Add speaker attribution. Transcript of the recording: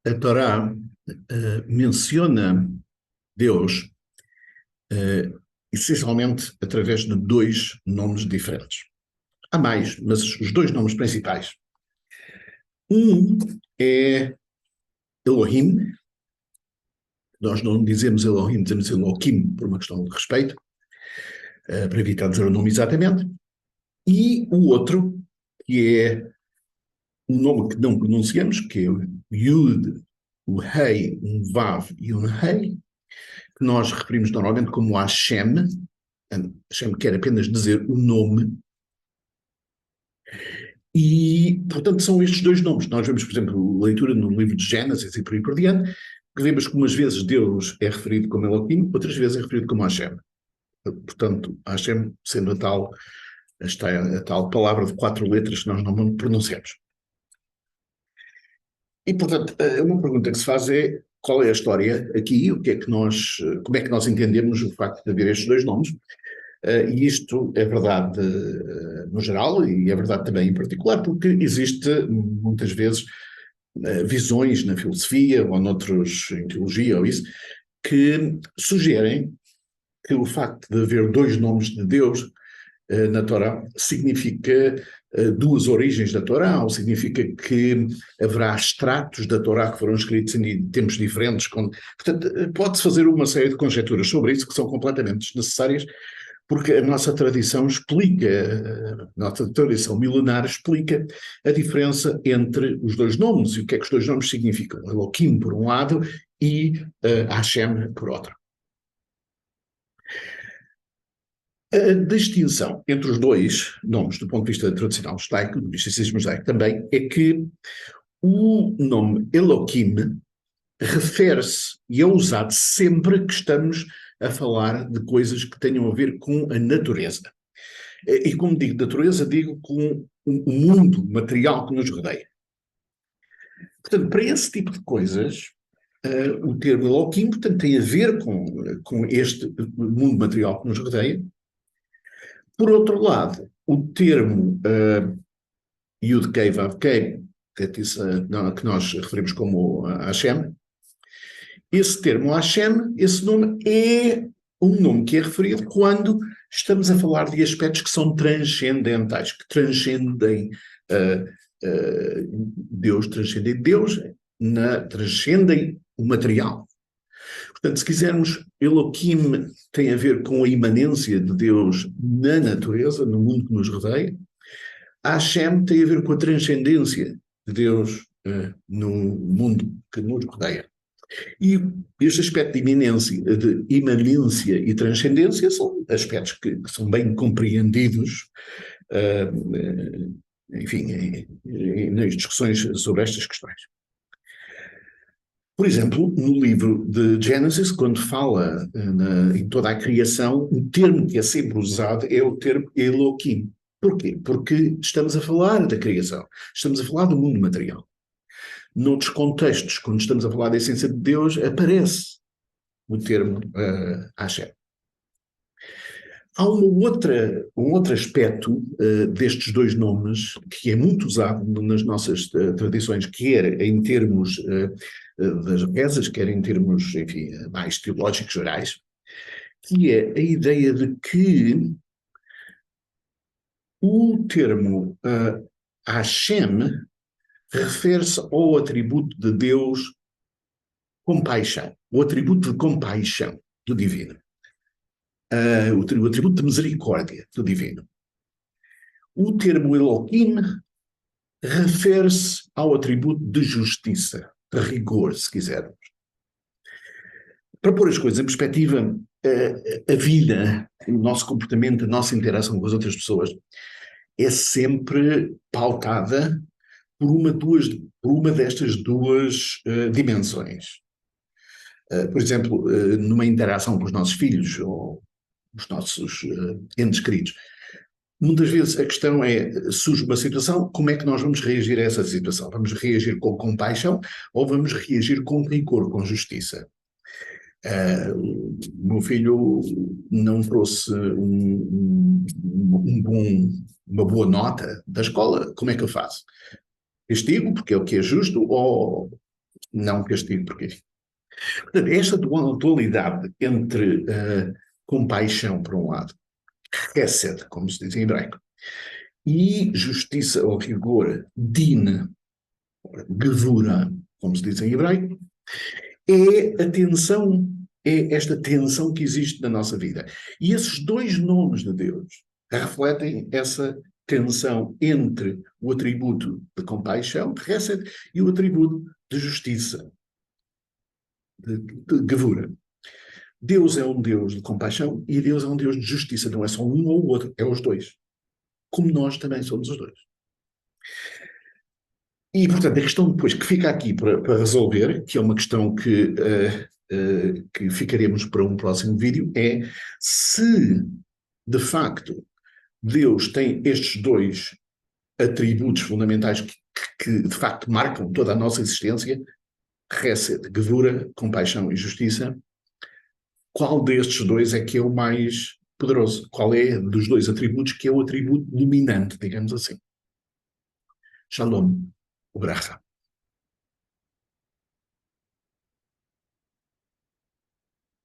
Speaker 1: A Torá menciona Deus essencialmente através de dois nomes diferentes. Há mais, mas os dois nomes principais. Um é Elohim. Nós não dizemos Elohim, dizemos Elohim por uma questão de respeito, para evitar dizer o nome exatamente. E o outro, que é um nome que não pronunciamos, que é o Yud, o Rei, um Vav e um Rei, que nós referimos normalmente como Hashem. Hashem quer apenas dizer o nome. E, portanto, são estes dois nomes. Nós vemos, por exemplo, leitura no livro de Gênesis e por aí por diante, que vemos que umas vezes Deus é referido como Elohim, outras vezes é referido como Hashem. Portanto, Hashem sendo a tal palavra de quatro letras que nós não pronunciamos. E, portanto, uma pergunta que se faz é qual é a história aqui, o que é que como é que nós entendemos o facto de haver estes dois nomes. E isto é verdade no geral e é verdade também em particular, porque existe muitas vezes visões na filosofia ou noutros, em teologia ou isso, que sugerem que o facto de haver dois nomes de Deus na Torá significa duas origens da Torá, ou significa que haverá extratos da Torá que foram escritos em tempos diferentes. Portanto, pode-se fazer uma série de conjecturas sobre isso que são completamente desnecessárias, porque a nossa tradição explica, a nossa tradição milenar explica a diferença entre os dois nomes e o que é que os dois nomes significam. Elohim por um lado e Hashem por outro. A distinção entre os dois nomes, do ponto de vista tradicional judaico, do misticismo judaico também, é que o nome Elohim refere-se e é usado sempre que estamos a falar de coisas que tenham a ver com a natureza. E como digo natureza, digo com o mundo material que nos rodeia. Portanto, para esse tipo de coisas, o termo Elohim, portanto, tem a ver com este mundo material que nos rodeia. Por outro lado, o termo Yud-Kei Vav-Kei, que nós referimos como Hashem, esse termo Hashem, esse nome é um nome que é referido quando estamos a falar de aspectos que são transcendentais, que transcendem Deus, transcendem o material. Portanto, se quisermos, Elohim tem a ver com a imanência de Deus na natureza, no mundo que nos rodeia. Hashem tem a ver com a transcendência de Deus no mundo que nos rodeia. E este aspecto de imanência e transcendência são aspectos que são bem compreendidos, enfim, nas discussões sobre estas questões. Por exemplo, no livro de Gênesis, quando fala em toda a criação, o termo que é sempre usado é o termo Elohim. Porquê? Porque estamos a falar da criação, estamos a falar do mundo material. Noutros contextos, quando estamos a falar da essência de Deus, aparece o termo Hashem. Há um outro aspecto destes dois nomes que é muito usado nas nossas tradições, quer em termos das rezas, quer em termos, enfim, mais teológicos gerais, que é a ideia de que o termo Hashem refere-se ao atributo de Deus compaixão, o atributo de compaixão do divino. O atributo de misericórdia do divino. O termo Elohim refere-se ao atributo de justiça, de rigor, se quisermos. Para pôr as coisas em perspectiva, a vida, o nosso comportamento, a nossa interação com as outras pessoas é sempre pautada por uma destas duas dimensões. Por exemplo, numa interação com os nossos filhos ou os nossos entes queridos. Muitas vezes a questão surge uma situação, como é que nós vamos reagir a essa situação? Vamos reagir com compaixão ou vamos reagir com rigor, com justiça? O meu filho não trouxe uma boa nota da escola, como é que eu faço? Castigo, porque é o que é justo, ou não castigo, porque portanto, esta dualidade entre compaixão, por um lado, hesed, como se diz em hebraico, e justiça ou rigor, din, gevura, como se diz em hebraico, é a tensão, é esta tensão que existe na nossa vida. E esses dois nomes de Deus refletem essa tensão entre o atributo de compaixão, de hesed, e o atributo de justiça, de gevura. Deus é um Deus de compaixão e Deus é um Deus de justiça. Não é só um ou o outro, é os dois. Como nós também somos os dois. E, portanto, a questão depois que fica aqui para resolver, que é uma questão que ficaremos para um próximo vídeo, é se, de facto, Deus tem estes dois atributos fundamentais que de facto, marcam toda a nossa existência, Hesed, Gevura, compaixão e justiça, qual destes dois é que é o mais poderoso? Qual é dos dois atributos que é o atributo dominante, digamos assim? Shalom, o Bracha.